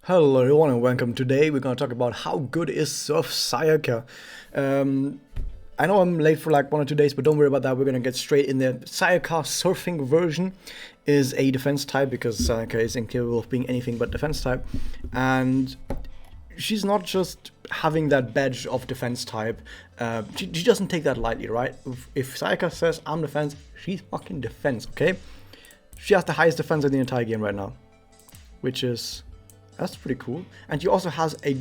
Hello everyone and welcome. Today we're going to talk about how good is Surf Sayaka. I know I'm late for like 1 or 2 days, but don't worry about that. We're going to get straight in there. Sayaka surfing version is a defense type because Sayaka is incapable of being anything but defense type. And she's not just having that badge of defense type. She doesn't take that lightly, right? If Sayaka says I'm defense, she's fucking defense, okay? She has the highest defense in the entire game right now, which is... that's pretty cool. And she also has a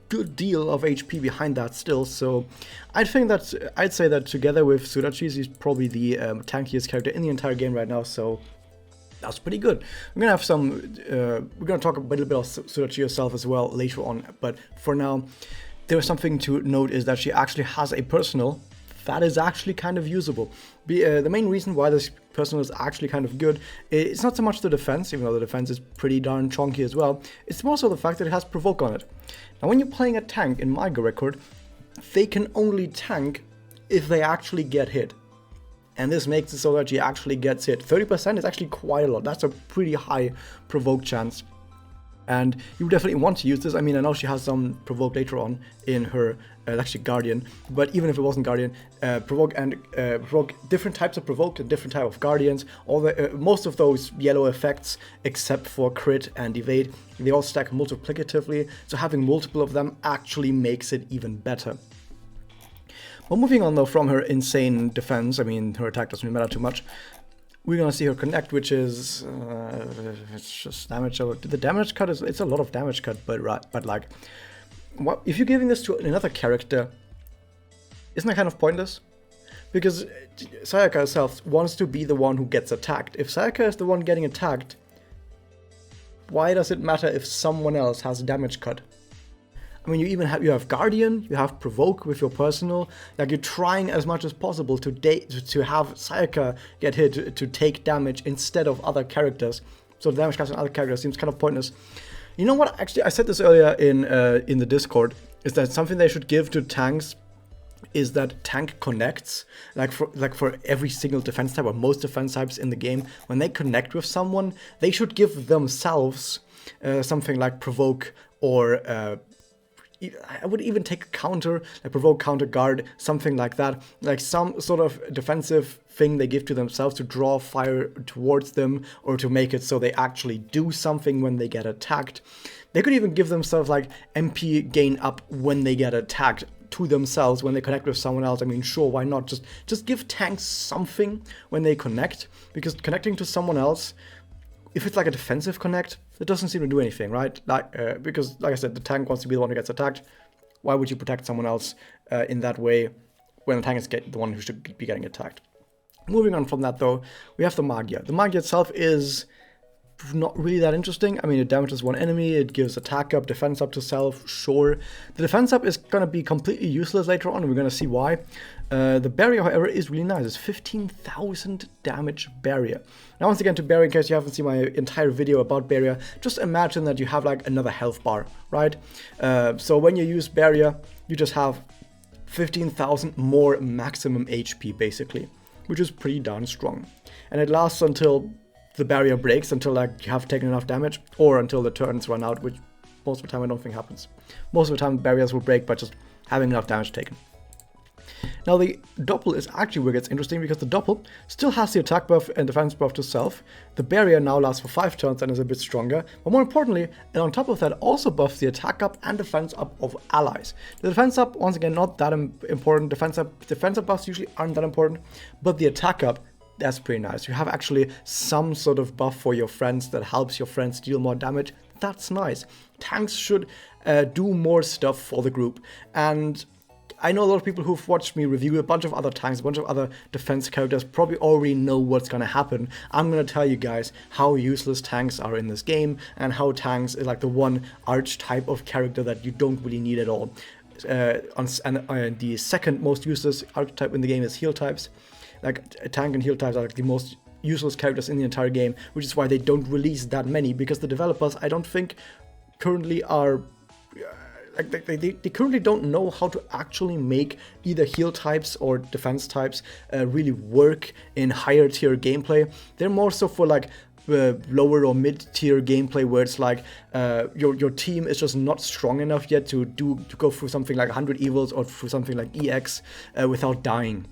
good deal of HP behind that still, so I'd say that together with Sudachi, she's probably the tankiest character in the entire game right now, so that's pretty good. We're gonna talk a little bit of Sudachi herself as well later on, but for now, there's something to note is that she actually has a personal that is actually kind of usable. The main reason why this personal is actually kind of good, it's not so much the defense, even though the defense is pretty darn chunky as well, it's more so the fact that it has provoke on it. Now when you're playing a tank in Magia record, they can only tank if they actually get hit. And this makes it so that she actually gets hit. 30% is actually quite a lot, that's a pretty high provoke chance. And you definitely want to use this. I mean, I know she has some provoke later on in her, actually Guardian, but even if it wasn't Guardian, provoke different types of provoke and different type of Guardians. All the most of those yellow effects, except for crit and evade, they all stack multiplicatively. So having multiple of them actually makes it even better. Well, moving on though from her insane defense, I mean, her attack doesn't really matter too much. We're gonna see her connect, which is it's just damage. The damage cut it's a lot of damage cut, but like, what if you're giving this to another character? Isn't that kind of pointless? Because Sayaka herself wants to be the one who gets attacked. If Sayaka is the one getting attacked, why does it matter if someone else has damage cut? I mean, you have Guardian, you have Provoke with your personal, like you're trying as much as possible to have Sayaka get hit to take damage instead of other characters. So the damage cast on other characters seems kind of pointless. You know what? Actually, I said this earlier in the Discord. Is that something they should give to tanks? Is that tank connects, like for every single defense type or most defense types in the game, when they connect with someone, they should give themselves something like Provoke or. I would even take a counter, like provoke, counter, guard, something like that. Like some sort of defensive thing they give to themselves to draw fire towards them or to make it so they actually do something when they get attacked. They could even give themselves like MP gain up when they get attacked to themselves when they connect with someone else. I mean, sure, why not? Just give tanks something when they connect, because connecting to someone else, if it's like a defensive connect, it doesn't seem to do anything, right? Because, like I said, the tank wants to be the one who gets attacked. Why would you protect someone else in that way when the tank is the one who should be getting attacked? Moving on from that, though, we have the Magia. The Magia itself is not really that interesting. I mean, it damages one enemy, it gives attack up, defense up to self, sure. The defense up is going to be completely useless later on, and we're going to see why. The barrier, however, is really nice. It's 15,000 damage barrier. Now, once again, to barrier, in case you haven't seen my entire video about barrier, just imagine that you have like another health bar, right? So when you use barrier, you just have 15,000 more maximum HP, basically, which is pretty darn strong. And it lasts until the barrier breaks, until like you have taken enough damage, or until the turns run out, which most of the time I don't think happens. Most of the time barriers will break by just having enough damage taken. Now the doppel is actually where it gets interesting, because the doppel still has the attack buff and defense buff to self. The barrier now lasts for 5 turns and is a bit stronger, but more importantly, and on top of that, also buffs the attack up and defense up of allies. The defense up, once again, not that important. Defense up buffs usually aren't that important, but the attack up, that's pretty nice. You have actually some sort of buff for your friends that helps your friends deal more damage. That's nice. Tanks should do more stuff for the group. And I know a lot of people who've watched me review a bunch of other tanks, a bunch of other defense characters probably already know what's going to happen. I'm going to tell you guys how useless tanks are in this game, and how tanks is like the one archetype of character that you don't really need at all. The second most useless archetype in the game is heal types. Like tank and heal types are like the most useless characters in the entire game, which is why they don't release that many, because the developers, I don't think, currently are like they currently don't know how to actually make either heal types or defense types really work in higher tier gameplay. They're more so for like lower or mid-tier gameplay where it's like your team is just not strong enough yet to go through something like 100 evils or through something like EX without dying.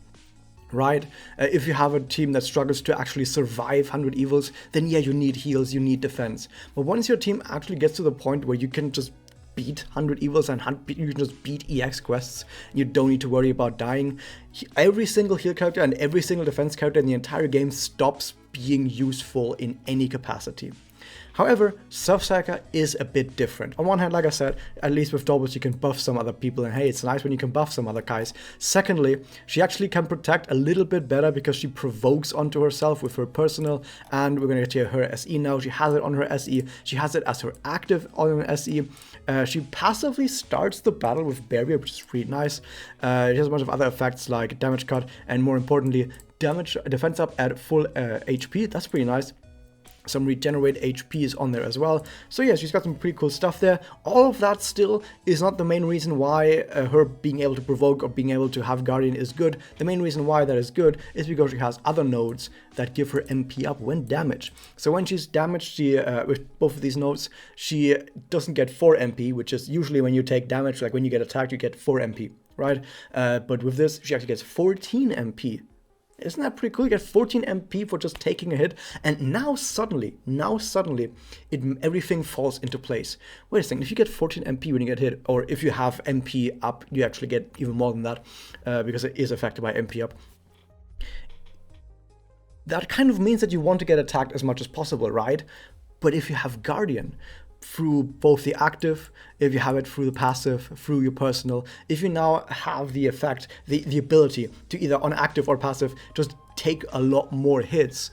Right? If you have a team that struggles to actually survive 100 evils, then yeah, you need heals, you need defense. But once your team actually gets to the point where you can just beat 100 evils and you can just beat EX quests, you don't need to worry about dying, every single heal character and every single defense character in the entire game stops being useful in any capacity. However, Surf Sayaka is a bit different. On one hand, like I said, at least with doubles you can buff some other people, and hey, it's nice when you can buff some other guys. Secondly, she actually can protect a little bit better because she provokes onto herself with her personal, and we're gonna get to her SE now. She has it on her SE, she has it as her active on her SE. She passively starts the battle with barrier, which is pretty nice. She has a bunch of other effects like damage cut, and more importantly, defense up at full HP. That's pretty nice. Some regenerate HPs on there as well. So yeah, she's got some pretty cool stuff there. All of that still is not the main reason why her being able to provoke or being able to have Guardian is good. The main reason why that is good is because she has other nodes that give her MP up when damaged. So when she's damaged, she, with both of these nodes, she doesn't get 4 MP, which is usually when you take damage, like when you get attacked, you get 4 MP, right? But with this, she actually gets 14 MP. Isn't that pretty cool? You get 14 MP for just taking a hit, and now suddenly, everything falls into place. Wait a second, if you get 14 MP when you get hit, or if you have MP up, you actually get even more than that, because it is affected by MP up. That kind of means that you want to get attacked as much as possible, right? But if you have Guardian, through both the active, if you have it through the passive, through your personal, if you now have the effect, the ability to either on active or passive just take a lot more hits,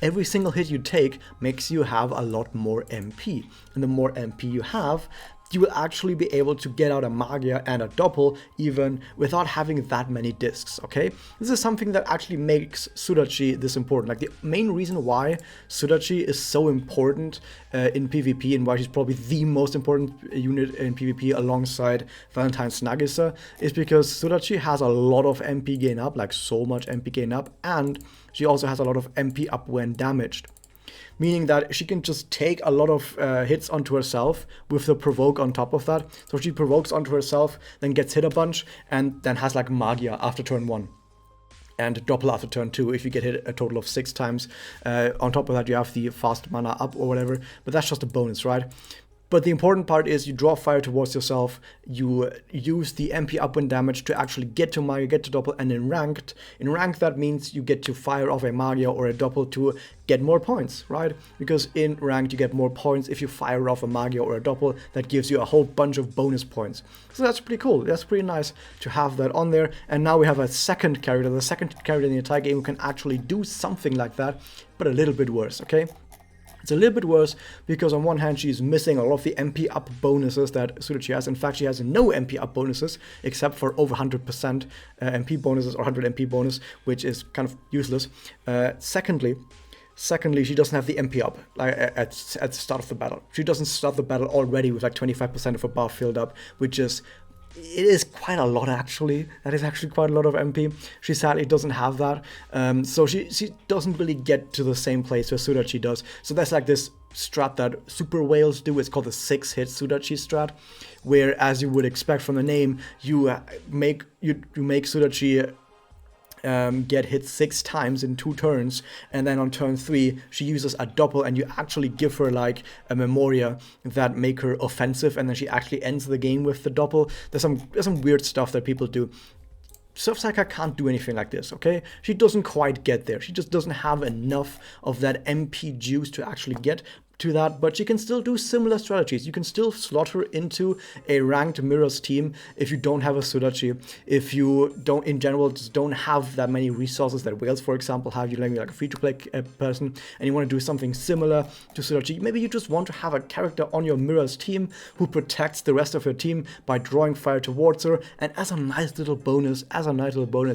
every single hit you take makes you have a lot more MP. And the more MP you have, you will actually be able to get out a Magia and a doppel even without having that many discs, okay? This is something that actually makes Sudachi this important. Like the main reason why Sudachi is so important in PvP and why she's probably the most important unit in PvP alongside Valentine's Nagisa is because Sudachi has a lot of MP gain up, like so much MP gain up, and she also has a lot of MP up when damaged. Meaning that she can just take a lot of hits onto herself with the provoke on top of that. So she provokes onto herself, then gets hit a bunch, and then has like Magia after turn 1. And doppel after turn 2 if you get hit a total of 6 times. On top of that you have the fast mana up or whatever, but that's just a bonus, right? But the important part is you draw fire towards yourself, you use the MP up when damage to actually get to Magia, get to doppel, and in ranked that means you get to fire off a Magia or a doppel to get more points, right? Because in ranked you get more points if you fire off a Magia or a doppel. That gives you a whole bunch of bonus points. So that's pretty cool. That's pretty nice to have that on there. And now we have a second character, the second character in the entire game who can actually do something like that, but a little bit worse, okay? It's a little bit worse because on one hand she's missing a lot of the MP up bonuses that Sudachi has. In fact, she has no MP up bonuses except for over 100% MP bonuses or 100 MP bonus, which is kind of useless. Secondly, she doesn't have the MP up like, at the start of the battle. She doesn't start the battle already with like 25% of her bar filled up, which is... It is quite a lot, actually. That is actually quite a lot of MP. She sadly doesn't have that. So she doesn't really get to the same place where Sudachi does. So that's like this strat that super whales do. It's called the 6-hit Sudachi strat, where, as you would expect from the name, you make Sudachi get hit 6 times in 2 turns, and then on turn 3 she uses a doppel and you actually give her like a memoria that make her offensive, and then she actually ends the game with the doppel. There's some weird stuff that people do. Surf Sayaka can't do anything like this, okay? She doesn't quite get there. She just doesn't have enough of that MP juice to actually get to that, but you can still do similar strategies. You can still slot her into a ranked mirrors team if you don't have a Sudachi, if you don't, in general, just don't have that many resources that whales, for example, have. You're like a free-to-play person, and you want to do something similar to Sudachi. Maybe you just want to have a character on your mirrors team who protects the rest of her team by drawing fire towards her, and as a nice little bonus,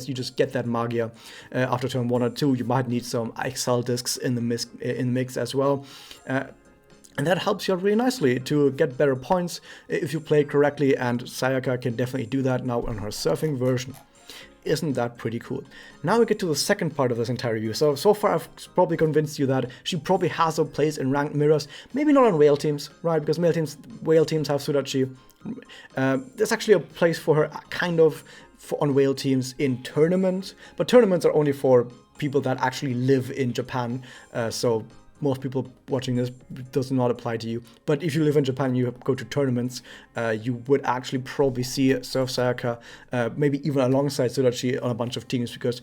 you just get that Magia after turn 1 or 2. You might need some Excel discs in the mix as well. And that helps you out really nicely to get better points if you play correctly, and Sayaka can definitely do that now on her surfing version. Isn't that pretty cool? Now we get to the second part of this entire review. So far I've probably convinced you that she probably has a place in ranked mirrors. Maybe not on whale teams, right? Because whale teams have Sudachi. There's actually a place for her kind of on whale teams in tournaments. But tournaments are only for people that actually live in Japan. So most people watching this does not apply to you. But if you live in Japan and you go to tournaments, you would actually probably see Surf Sayaka, maybe even alongside Sudachi on a bunch of teams, because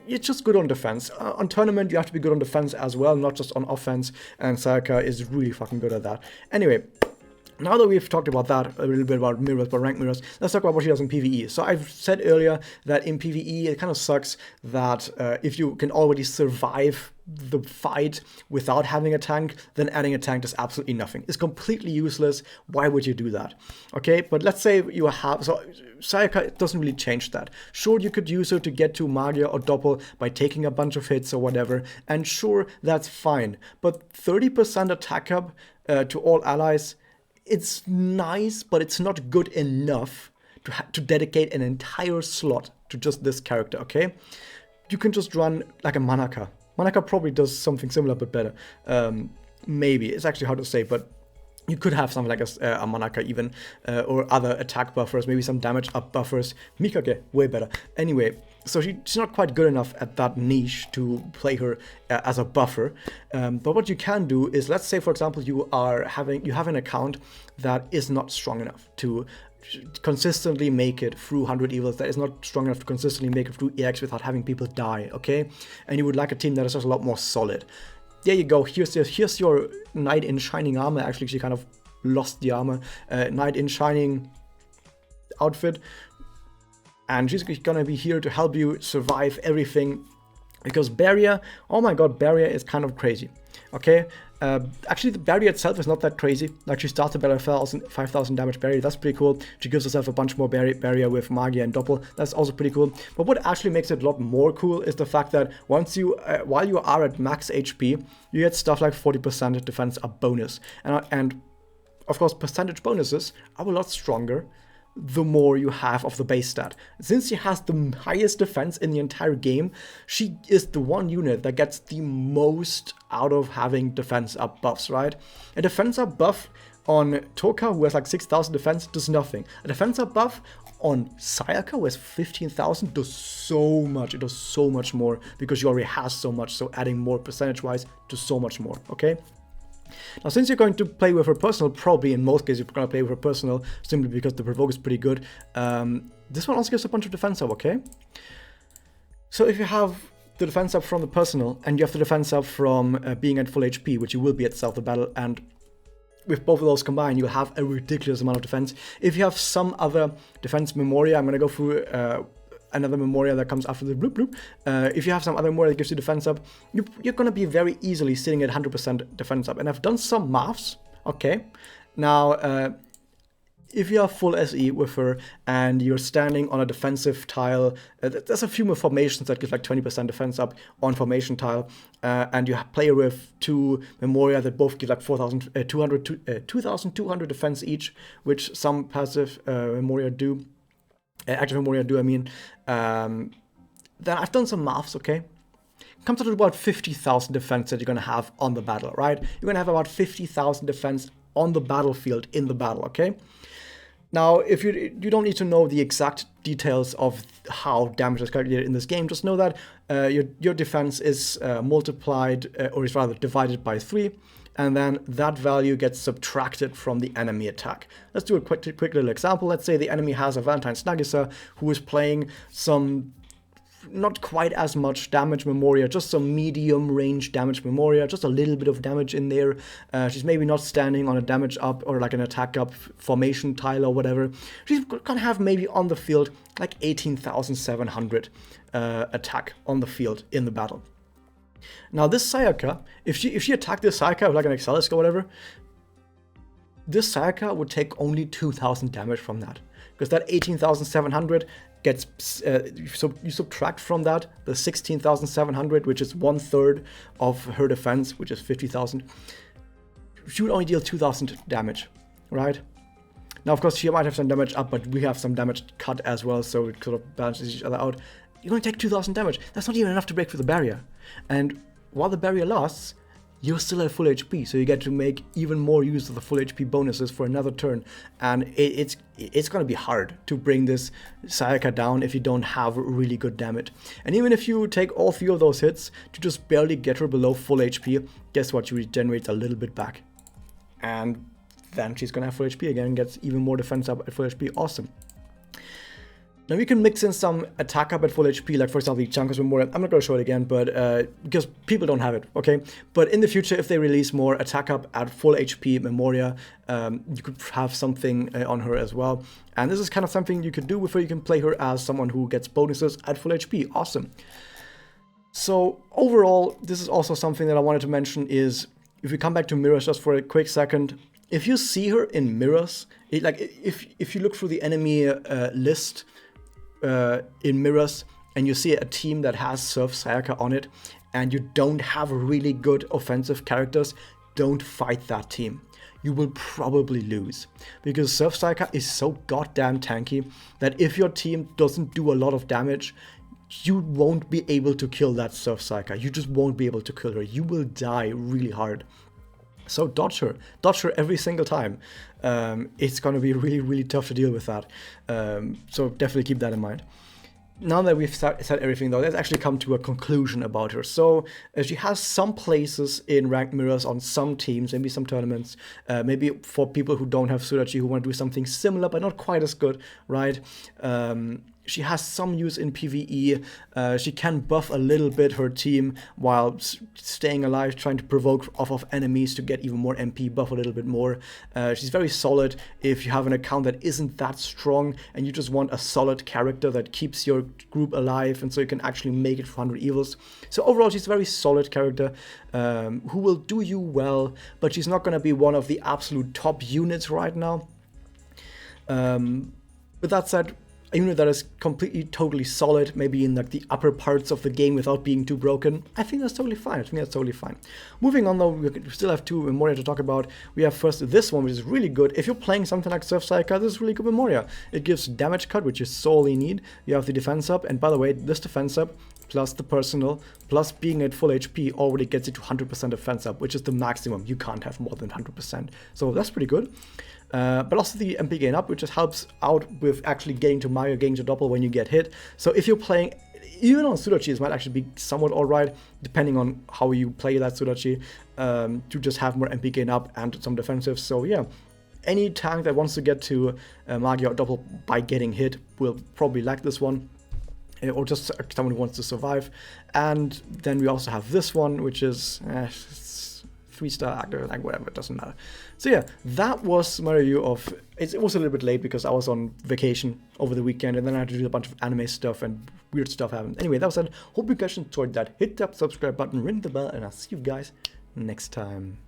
it's just good on defense. On tournament, you have to be good on defense as well, not just on offense, and Sayaka is really fucking good at that. Anyway, now that we've talked about that, a little bit about mirrors, about ranked mirrors, let's talk about what she does in PvE. So I've said earlier that in PvE, it kind of sucks that if you can already survive the fight without having a tank, then adding a tank does absolutely nothing. It's completely useless. Why would you do that? Okay, but let's say you have... So Sayaka doesn't really change that. Sure, you could use her to get to Magia or doppel by taking a bunch of hits or whatever, and sure, that's fine. But 30% attack up to all allies... It's nice, but it's not good enough to dedicate an entire slot to just this character, okay? You can just run like a Manaka. Manaka probably does something similar, but better. Maybe. It's actually hard to say, but you could have something like a Manaka even, or other attack buffers, maybe some damage up buffers. Mikage, way better. Anyway, so she's not quite good enough at that niche to play her as a buffer. But what you can do is, let's say, for example, you have an account that is not strong enough to consistently make it through 100 evils, that is not strong enough to consistently make it through EX without having people die, okay? And you would like a team that is just a lot more solid. There you go, here's your Knight in Shining armor. Actually, she kind of lost the armor. Knight in Shining outfit. And she's gonna be here to help you survive everything. Because Barrier, oh my god, Barrier is kind of crazy. Okay? Actually, the Barrier itself is not that crazy. Like, she starts about 5,000 damage Barrier. That's pretty cool. She gives herself a bunch more barrier with Magia and Doppel. That's also pretty cool. But what actually makes it a lot more cool is the fact that once you, while you are at max HP, you get stuff like 40% defense up bonus. And of course, percentage bonuses are a lot stronger the more you have of the base stat. Since she has the highest defense in the entire game, she is the one unit that gets the most out of having defense up buffs, right? A defense up buff on Toka, who has like 6,000 defense, does nothing. A defense up buff on Sayaka, who has 15,000, does so much. It does so much more because she already has so much, so adding more percentage-wise does so much more, okay? Now, since you're going to play with her personal, probably in most cases you're going to play with her personal simply because the provoke is pretty good. This one also gives a bunch of defense up, okay? So if you have the defense up from the personal and you have the defense up from being at full HP, which you will be at South of Battle, and with both of those combined, you'll have a ridiculous amount of defense. If you have some other defense Memoria, I'm going to go through another Memoria that comes after the bloop bloop. If you have some other Memoria that gives you defense up, you're going to be very easily sitting at 100% defense up. And I've done some maths, okay? Now, if you have full SE with her and you're standing on a defensive tile, there's a few more formations that give like 20% defense up on formation tile, and you play with two Memoria that both give like 2,200 defense each, which some passive Memoria do. Active Memoria do, I mean. Then I've done some maths, okay? Comes out to about 50,000 defense that you're going to have on the battle, right? You're going to have about 50,000 defense on the battlefield in the battle, okay? Now, if you don't need to know the exact details of how damage is calculated in this game, just know that your defense is multiplied, or is rather divided by 3, and then that value gets subtracted from the enemy attack. Let's do a quick little example. Let's say the enemy has a Valentine's Nagisa who is playing some not quite as much damage Memoria, just some medium range damage Memoria, just a little bit of damage in there. She's maybe not standing on a damage up or like an attack up formation tile or whatever. She's gonna have maybe on the field like 18,700 attack on the field in the battle. Now this Sayaka, if she attacked this Sayaka with like an Exilisk or whatever, this Sayaka would take only 2,000 damage from that. Because that 18,700 gets, so you subtract from that the 16,700, which is 1/3 of her defense, which is 50,000. She would only deal 2,000 damage, right? Now, of course, she might have some damage up, but we have some damage cut as well, so it sort of balances each other out. You're going to take 2,000 damage. That's not even enough to break through the barrier. And while the barrier lasts, you're still at full HP, so you get to make even more use of the full HP bonuses for another turn. And it's going to be hard to bring this Sayaka down if you don't have really good damage. And even if you take all 3 of those hits to just barely get her below full HP, guess what? You regenerate a little bit back. And then she's going to have full HP again and gets even more defense up at full HP. Awesome. Now we can mix in some attack up at full HP, like for example the Chunker's Memoria. I'm not going to show it again, but because people don't have it, okay? But in the future, if they release more attack up at full HP Memoria, you could have something on her as well. And this is kind of something you could do with her. You can play her as someone who gets bonuses at full HP. Awesome. So overall, this is also something that I wanted to mention is, if we come back to mirrors just for a quick second, if you see her in mirrors, if you look through the enemy list, in mirrors, and you see a team that has Surf Sayaka on it, and you don't have really good offensive characters, don't fight that team. You will probably lose, because Surf Sayaka is so goddamn tanky that if your team doesn't do a lot of damage, you won't be able to kill that Surf Sayaka. You just won't be able to kill her. You will die really hard. So dodge her every single time. It's going to be really, really tough to deal with that. So definitely keep that in mind. Now that we've said everything though, let's actually come to a conclusion about her. So she has some places in ranked mirrors on some teams, maybe some tournaments, maybe for people who don't have Surachi, who want to do something similar but not quite as good, right? She has some use in PvE. She can buff a little bit her team while staying alive, trying to provoke off of enemies to get even more MP, buff a little bit more. She's very solid if you have an account that isn't that strong and you just want a solid character that keeps your group alive, and so you can actually make it for 100 evils. So overall, she's a very solid character who will do you well, but she's not going to be one of the absolute top units right now. With that said, a unit that is completely, totally solid, maybe in like the upper parts of the game without being too broken, I think that's totally fine. Moving on though, we still have 2 Memoria to talk about. We have first this one, which is really good. If you're playing something like Surf Sayaka, this is really good Memoria. It gives damage cut, which you sorely need. You have the defense up, and by the way, this defense up, plus the personal, plus being at full HP already gets you to 100% defense up, which is the maximum. You can't have more than 100%. So that's pretty good. But also the MP gain up, which just helps out with actually getting to Magia, getting to doppel when you get hit. So if you're playing, even on Sudachi, this might actually be somewhat alright, depending on how you play that Sudachi, to just have more MP gain up and some defensive. So yeah, any tank that wants to get to Magia or doppel by getting hit will probably like this one. Or just someone who wants to survive. And then we also have this one, which is 3-star actor, like whatever, it doesn't matter. So yeah, that was my review of it. Was a little bit late because I was on vacation over the weekend, and then I had to do a bunch of anime stuff and weird stuff happened. Anyway, that was it. Hope you guys enjoyed that. Hit that subscribe button, ring the bell, and I'll see you guys next time.